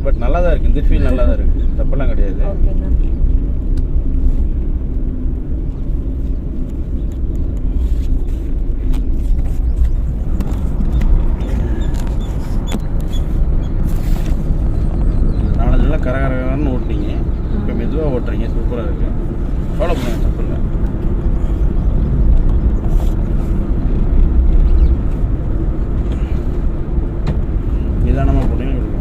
இருக்குது. பட் நல்லா தான் இருக்குது. இந்த ஃபீல் நல்லா தான் இருக்குது. தப்பெல்லாம் கிடையாது. ஓகேண்ணா. கரகரன்னு ஓட்டிங்க. இப்போ மெதுவாக ஓட்டுறீங்க. சூப்பராக இருக்குது. ஃபாலோ பண்ணுங்க. தப்பு இல்லை. நிதானமாக போட்டீங்கன்னா இருக்கும்.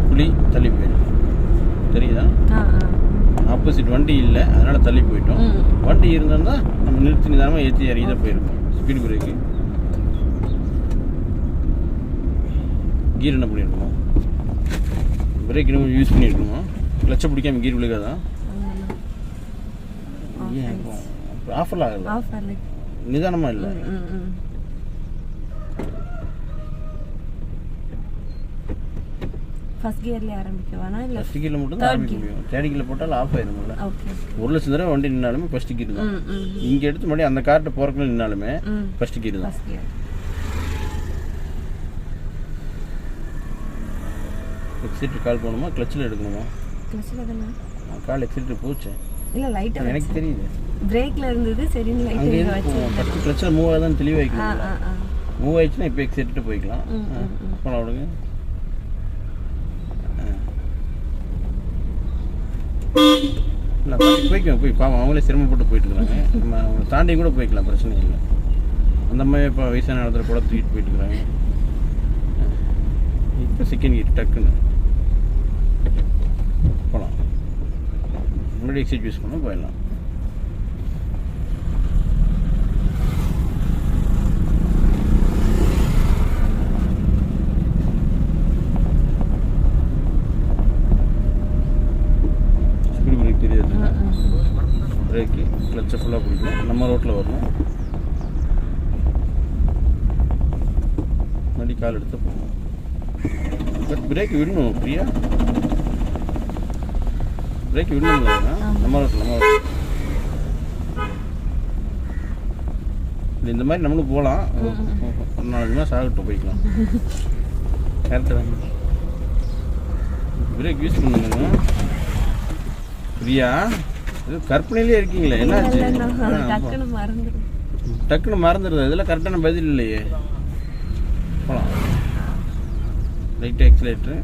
புளி தள்ளி போயிடும். தெரியுதா? ஆப்போசிட் வண்டி இல்லை, அதனால் தள்ளி போயிட்டோம். வண்டி இருந்தால் நம்ம நிறுத்தி நிதானமாக ஏற்றி இறங்கி தான் போயிருக்கோம். Speed brake. கீர் என்ன பண்ணியிருக்கணும்? பிரேக் இன்னும் யூஸ் பண்ணியிருக்கணுமா? கிளச்சை பிடிக்காம கீர் விழுகாதா? ஏன் ஆஃபரில் ஆகல? நிதானமாக இல்லை. ஃபர்ஸ்ட் கியர்ல ஆரம்பிக்கவானா இல்ல ஃபர்ஸ்ட் கியர்ல மட்டும் தான் ஆரம்பிக்க முடியும். தேர்ட் கியர்ல போட்டால் ஆஃப் ஆயிரும்ல. ஓகே. 1,00,000 தடவை வண்டி நின்னாலுமே ஃபர்ஸ்ட் கியர் தான். இங்க எடுத்து மறுபடியும் அந்த கார்ட்ட போறதுக்குள்ள நின்னாலுமே ஃபர்ஸ்ட் கியர் தான். எக்ஸிட் கால் பண்ணணுமா கிளட்ச்ல எடுக்கணுமா? கிளட்ச்ல தான. கால் எக்ஸிட் போச்சு. இல்ல லைட்டா எனக்கு தெரியுது. பிரேக்ல இருந்தது சரி லைட்டா வச்சு. ஃபர்ஸ்ட் கிளட்ச்ல மூவ் ஆதான் தெளிவா வைக்கணும். மூவ் ஆயிடுச்சுனா இப்போ எக்ஸிட் போய்க்கலாம். போலாம் விடுங்க. இல்லை போய்க்கலாம். போய் பாவம் அவங்களே சிரமப்பட்டு போயிட்டு இருக்கிறாங்க. நம்ம அவங்களை தாண்டி கூட போய்க்கலாம். பிரச்சனை இல்லை. அந்த மாதிரி இப்போ வயசான இடத்துல கூட தூக்கிட்டு போயிட்டு இருக்கிறாங்க. இப்போ செகண்ட் கியர் டக்குன்னு போகலாம். முன்னாடி எக்ஸைட் யூஸ் பண்ணால் போயிடலாம். தெரியாது. பிரேக்கு கிளச்சை ஃபுல்லாக பிடிக்கும். நம்ம ரோட்டில் வரணும். மறுபடி கால் எடுத்து போகணும். பட் பிரேக் விடணும். ஃப்ரீயா பிரேக் விடணும் இல்லைங்க. நம்ம ரோட்டில் இந்த மாதிரி நம்மளும் போகலாம். ஒரு 4 மாதம் ஆகட்டும் போய்க்கலாம். கரெக்டாக தாங்க. பிரேக் யூஸ் பண்ணுங்க. பிரியா கற்பனையிலே இருக்கீங்களே, என்னாச்சு? டக்குன்னு மறந்துடுது. இதெல்லாம் கரெக்டான பதில் இல்லையே. போகலாம். ரைட்டு எக்ஸிலேட்ரு